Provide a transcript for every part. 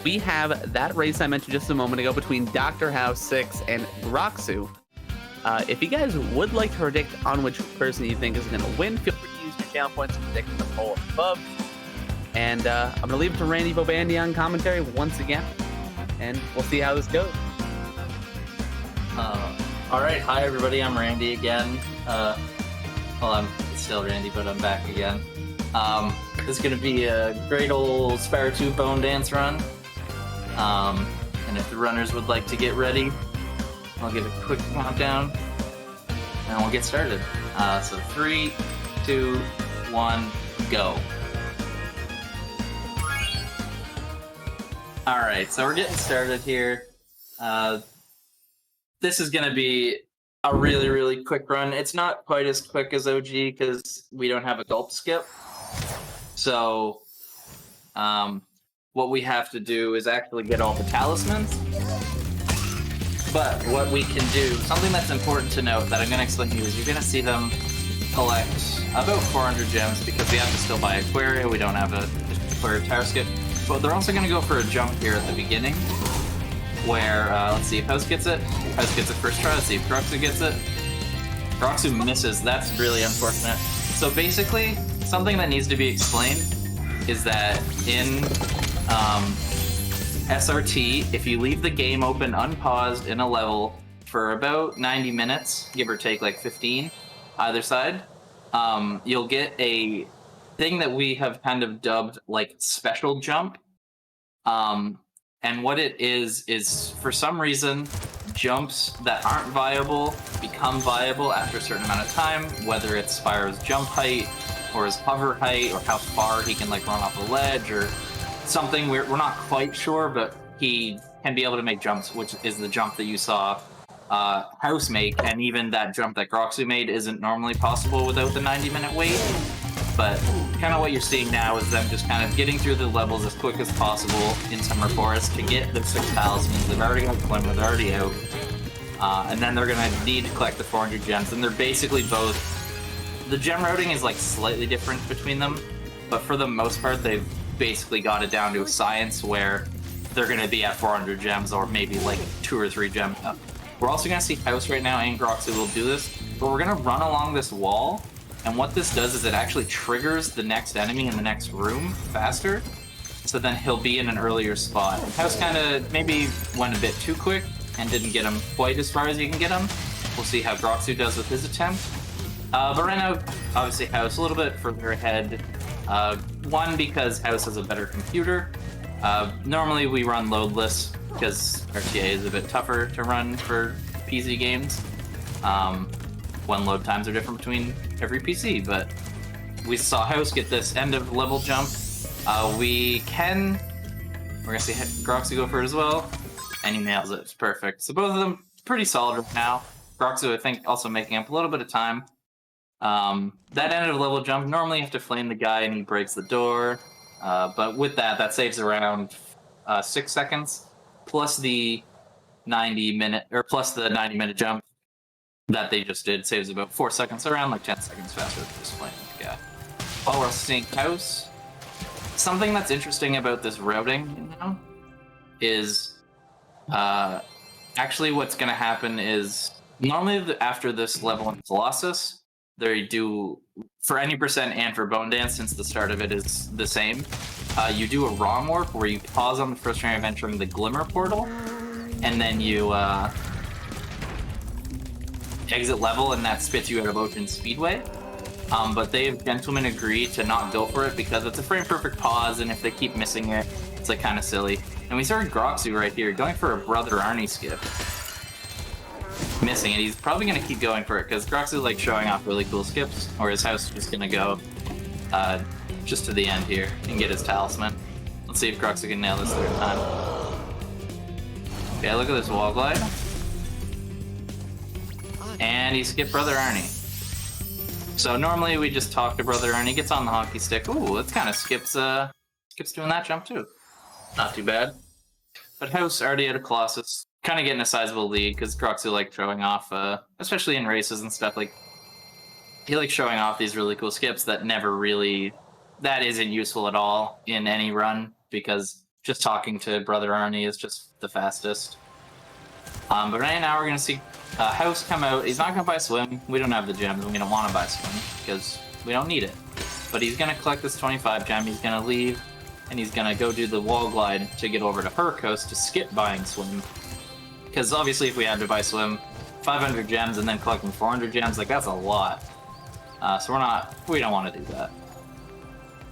we have that race I mentioned just a moment ago between DrHouse 6 and Groxu. If you guys would like to predict on which person you think is going to win, feel free to use your channel points to predict in the poll above. And I'm going to leave it to RandyBobandy on commentary once again, and we'll see how this goes. All right, hi everybody, I'm Randy again. Well, I'm still Randy, but I'm back again. This is going to be a great old Spyro 2 bone dance run. And if the runners would like to get ready, I'll give a quick countdown, and we'll get started. So 3, 2, 1, go. Alright, so we're getting started here. This is going to be a really, really quick run. It's not quite as quick as OG because we don't have a gulp skip. So, what we have to do is actually get all the talismans. But what we can do, something that's important to note that I'm going to explain to you is you're going to see them collect about 400 gems because we have to still buy Aquaria. We don't have a Aquaria tower skip. But they're also going to go for a jump here at the beginning where, let's see if House gets it. House gets it first try. Let's see if Groxu gets it. Groxu misses. That's really unfortunate. So basically, something that needs to be explained is that in SRT, if you leave the game open unpaused in a level for about 90 minutes, give or take like 15 either side, you'll get a thing that we have kind of dubbed like special jump. And what it is for some reason, jumps that aren't viable become viable after a certain amount of time, whether it's Spyro's jump height or his hover height or how far he can like run off a ledge or something. We're not quite sure, but he can be able to make jumps, which is the jump that you saw House make, and even that jump that Groxu made isn't normally possible without the 90-minute wait. But kind of what you're seeing now is them just kind of getting through the levels as quick as possible in Summer Forest to get the 6 talismans. They've already got Glimmer, they're already out. And then they're going to need to collect the 400 gems, and they're basically both... The gem routing is like slightly different between them, but for the most part, they've basically got it down to a science where they're going to be at 400 gems or maybe like 2 or 3 gems up. We're also going to see House right now, and Groxu will do this, but we're going to run along this wall, and what this does is it actually triggers the next enemy in the next room faster, so then he'll be in an earlier spot. House kind of maybe went a bit too quick and didn't get him quite as far as you can get him. We'll see how Groxu does with his attempt. But right now, obviously House a little bit further ahead. One, because House has a better computer. Normally we run loadless because RTA is a bit tougher to run for PC games. When load times are different between every PC, but we saw House get this end of level jump. We're gonna see Groxu go for it as well, and he nails it. It's perfect. So both of them pretty solid right now. Groxu, I think, also making up a little bit of time. That end of level jump, normally you have to flame the guy and he breaks the door, but with that saves around 6 seconds, plus the 90-minute jump that they just did saves about 4 seconds, around like 10 seconds faster than just flaming the guy. While we're seeing House, something that's interesting about this routing now is actually what's going to happen is normally after this level in Colossus, they do, for any percent and for Bone Dance, since the start of it is the same, you do a wrong warp where you pause on the first time of entering the Glimmer portal, and then you exit level, and that spits you out of Ocean Speedway. But they've gentlemen agreed to not go for it because it's a frame-perfect pause, and if they keep missing it, it's like kind of silly. And we started Groxu right here, going for a Brother Arnie skip. Missing it. He's probably going to keep going for it because Groxu like showing off really cool skips, or his House is just going to go just to the end here and get his talisman. Let's see if Groxu can nail this 3rd time. Okay, look at this wall glide. And he skipped Brother Arnie. So normally we just talk to Brother Arnie, gets on the hockey stick. Ooh, that kind of skips doing that jump too. Not too bad. But House already at a Colossus, kind of getting a sizable lead because Groxu like showing off, especially in races and stuff, like he likes showing off these really cool skips that never really, that isn't useful at all in any run because just talking to Brother Arnie is just the fastest. But right now we're gonna see House come out. He's not gonna buy Swim. We don't have the gems, and we don't want to buy Swim because we don't need it. But he's gonna collect this 25 gem. He's gonna leave, and he's gonna go do the wall glide to get over to her coast to skip buying Swim. Because obviously, if we had to buy Swim, 500 gems and then collecting 400 gems, like that's a lot. So we don't want to do that.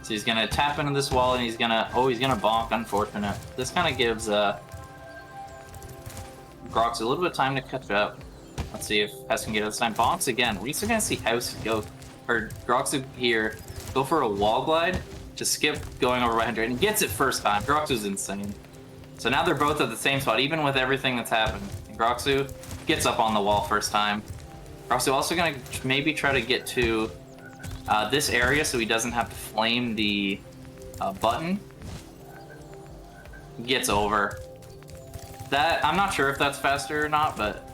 So he's gonna tap into this wall, and he's gonna bonk. Unfortunate. This kind of gives Groxu a little bit of time to catch up. Let's see if House can get it this time. Bonks again. We're still gonna see House go, or Groxu here, go for a wall glide to skip going over 100, and gets it first time. Groxu's insane. So now they're both at the same spot, even with everything that's happened. And Groxu gets up on the wall first time. Groxu also gonna maybe try to get to this area so he doesn't have to flame the button. Gets over. That, I'm not sure if that's faster or not, but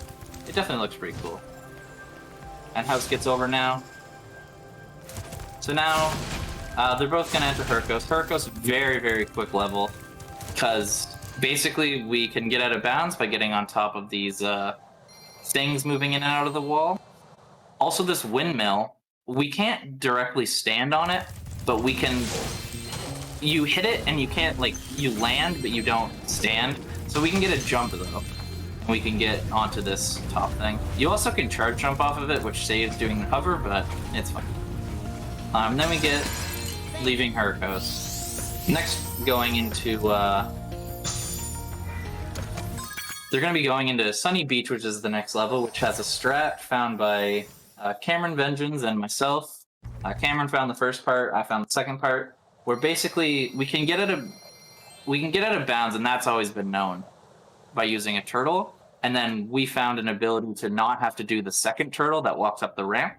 it definitely looks pretty cool. And House gets over now. So now, they're both gonna enter her coast. Her coast, very, very quick level, because basically we can get out of bounds by getting on top of these things moving in and out of the wall. Also, this windmill, we can't directly stand on it, but we can... You hit it and you can't, like, you land, but you don't stand. So we can get a jump, though. We can get onto this top thing. You also can charge jump off of it, which saves doing the hover, but it's fine. Then we get leaving her coast. Next, going into... They're going to be going into Sunny Beach, which is the next level, which has a strat found by Cameron Vengeance and myself. Cameron found the first part, I found the second part, where basically we can get out of bounds, and that's always been known by using a turtle. And then we found an ability to not have to do the second turtle that walks up the ramp.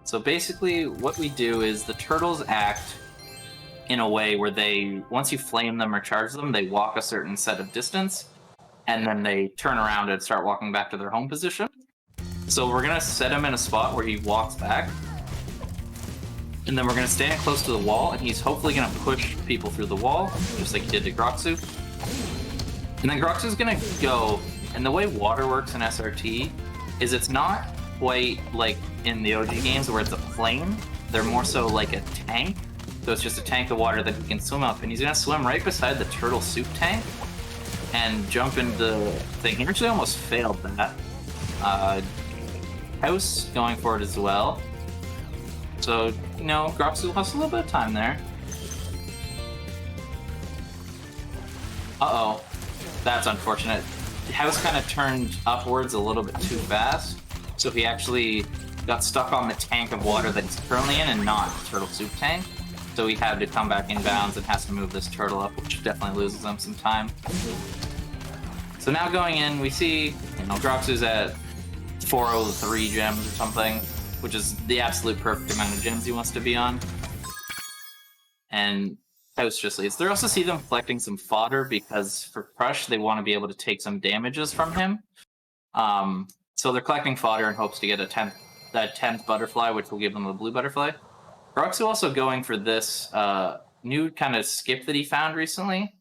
So basically, what we do is the turtles act in a way where they, once you flame them or charge them, they walk a certain set of distance, and then they turn around and start walking back to their home position. So we're gonna set him in a spot where he walks back, and then we're gonna stand close to the wall, and he's hopefully gonna push people through the wall, just like he did to Groxu. And then Groxu's gonna go, and the way water works in SRT is it's not quite like in the OG games where it's a flame. They're more so like a tank. So it's just a tank of water that he can swim up, and he's gonna swim right beside the turtle soup tank and jump into the thing. He actually almost failed that. House going for it as well. So, you know, Groxu lost a little bit of time there. Uh-oh. That's unfortunate. House kind of turned upwards a little bit too fast, so he actually got stuck on the tank of water that he's currently in and not the turtle soup tank. So he had to come back in bounds and has to move this turtle up, which definitely loses him some time. So now going in, we see, you know, Groxu's at 403 gems or something, which is the absolute perfect amount of gems he wants to be on. And House just leads. They also see them collecting some fodder because for Crush, they want to be able to take some damages from him. So they're collecting fodder in hopes to get that 10th butterfly, which will give them a blue butterfly. Groxu also going for this new kind of skip that he found recently,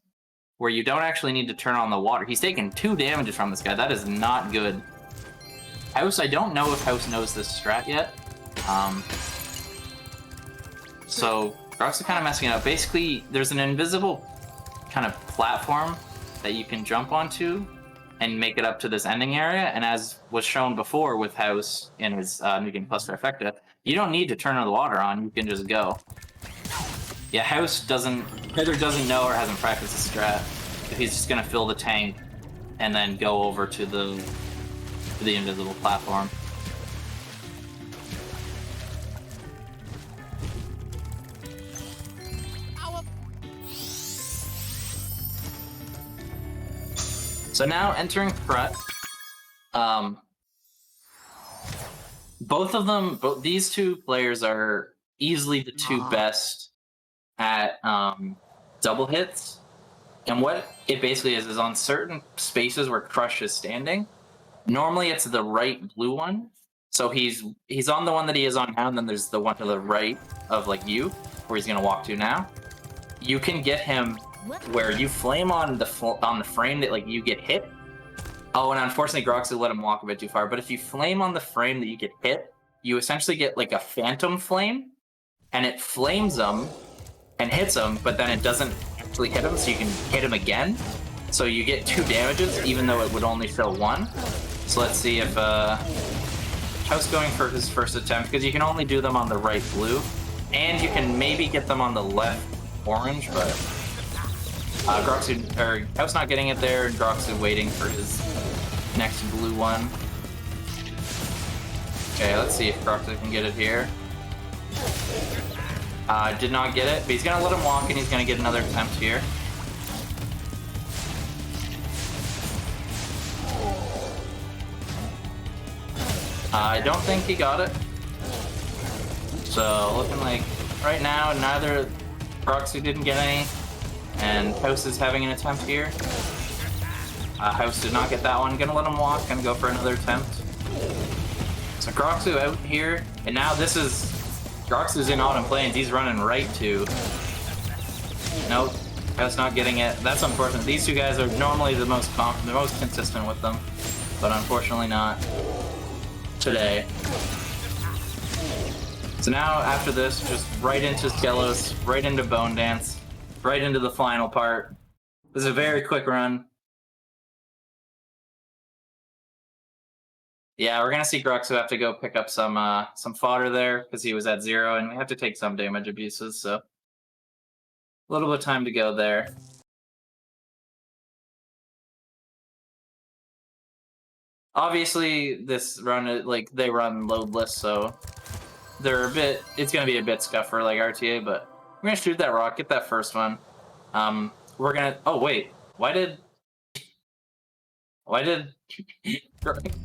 where you don't actually need to turn on the water. He's taking 2 damages from this guy. That is not good. House, I don't know if House knows this strat yet. So Groxu kind of messing it up. Basically, there's an invisible kind of platform that you can jump onto and make it up to this ending area. And as was shown before with House in his New Game Plus Trifecta, you don't need to turn the water on. You can just go. Yeah, House either doesn't know or hasn't practiced the strat. He's just gonna fill the tank and then go over to the invisible platform. So now entering Prut, these two players are easily the two best at double hits. And what it basically is on certain spaces where Crush is standing, normally it's the right blue one. So he's on the one that he is on now, and then there's the one to the right of like you, where he's gonna walk to now. You can get him where you flame on the frame that like you get hit. Oh, and unfortunately, Groxu let him walk a bit too far. But if you flame on the frame that you get hit, you essentially get like a phantom flame, and it flames them and hits him, but then it doesn't actually hit him, so you can hit him again. So you get 2 damages, even though it would only fill 1. So let's see if House going for his first attempt, because you can only do them on the right blue, and you can maybe get them on the left orange, but House not getting it there, and Groxu waiting for his next blue one. Okay, let's see if Groxu can get it here. Did not get it, but he's gonna let him walk, and he's gonna get another attempt here. I don't think he got it. So looking like right now, neither Groxu didn't get any, and House is having an attempt here. House did not get that one. Gonna let him walk. Gonna go for another attempt. So Groxu out here, and now this is Groxu's in Autumn Plains. He's running right to. Nope, House not getting it. That's unfortunate. These 2 guys are normally the most consistent with them, but unfortunately not today. So now after this, just right into Skelos, right into Bone Dance, right into the final part. This is a very quick run. Yeah, we're gonna see Groxu have to go pick up some fodder there because he was at 0, and we have to take some damage abuses, so a little bit of time to go there. Obviously, this run, like, they run loadless, so they're it's gonna be a bit scuffer like RTA, but we're gonna shoot that rock, get that first one. We're gonna, oh wait, why did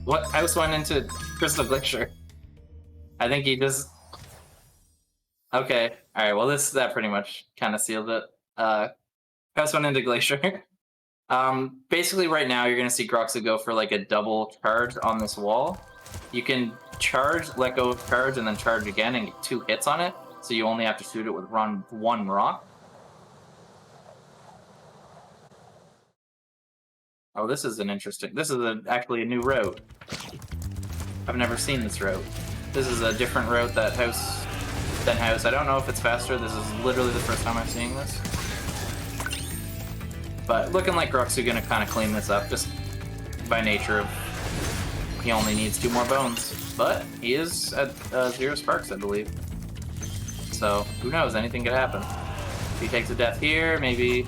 what House went into Crystal Glacier? I think he just, okay, alright, well that pretty much kind of sealed it. House went into Glacier. Basically right now you're gonna see Groxu go for like a double charge on this wall. You can charge, let go of charge, and then charge again and get 2 hits on it, so you only have to shoot it with 1 rock. Oh, this is actually a new route. I've never seen this route. This is a different route than House. I don't know if it's faster. This is literally the first time I'm seeing this. But looking like Groxu gonna kind of clean this up, just by nature of he only needs 2 more bones. But he is at 0 sparks, I believe. So who knows? Anything could happen. If he takes a death here, maybe.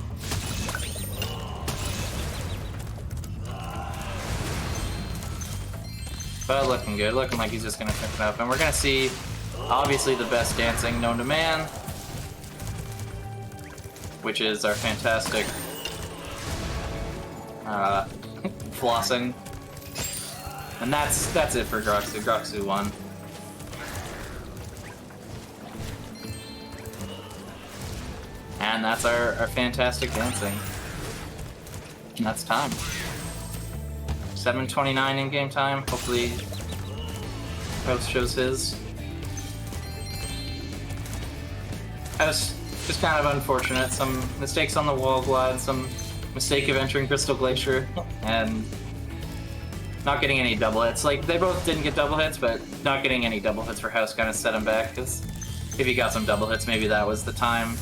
But looking good, looking like he's just gonna pick it up. And we're gonna see, obviously, the best dancing known to man, which is our fantastic flossing. And that's it for Groxu. Groxu won. And that's our fantastic dancing. And that's time. 7:29 in-game time. Hopefully, House shows his. That's just kind of unfortunate. Some mistakes on the wall glide, some mistake of entering Crystal Glacier, and not getting any double hits. Like, they both didn't get double hits, but not getting any double hits for House kind of set him back, because if he got some double hits, maybe that was the time.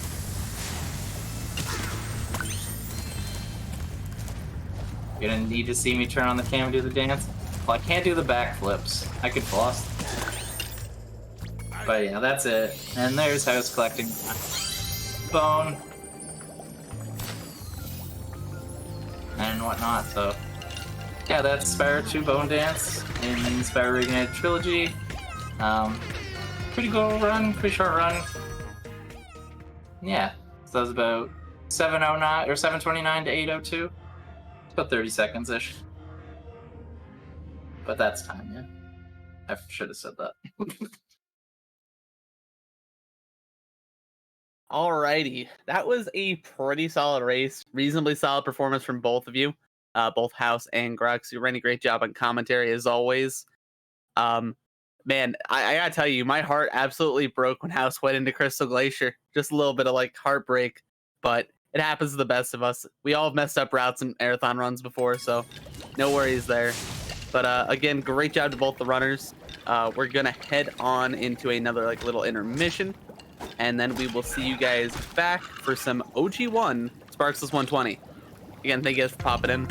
You're gonna need to see me turn on the cam and do the dance. Well, I can't do the backflips. I could floss. But yeah, that's it. And there's House collecting bone and whatnot. So yeah, that's Spyro 2 Bone Dance in Spyro Reignited Trilogy. Pretty good run, pretty short run. Yeah, so that was about 7:09 or 7:29 to 8:02. About 30 seconds-ish. But that's time, yeah. I should have said that. Alrighty, that was a pretty solid race. Reasonably solid performance from both of you, both House and Groxu. Randy, great job on commentary as always. Man, I gotta tell you, my heart absolutely broke when House went into Crystal Glacier. Just a little bit of like heartbreak, but It happens to the best of us. We all have messed up routes and marathon runs before, so no worries there. But again, great job to both the runners. We're gonna head on into another like little intermission, and then we will see you guys back for some OG1 Sparks 120. Again, thank you guys for popping in.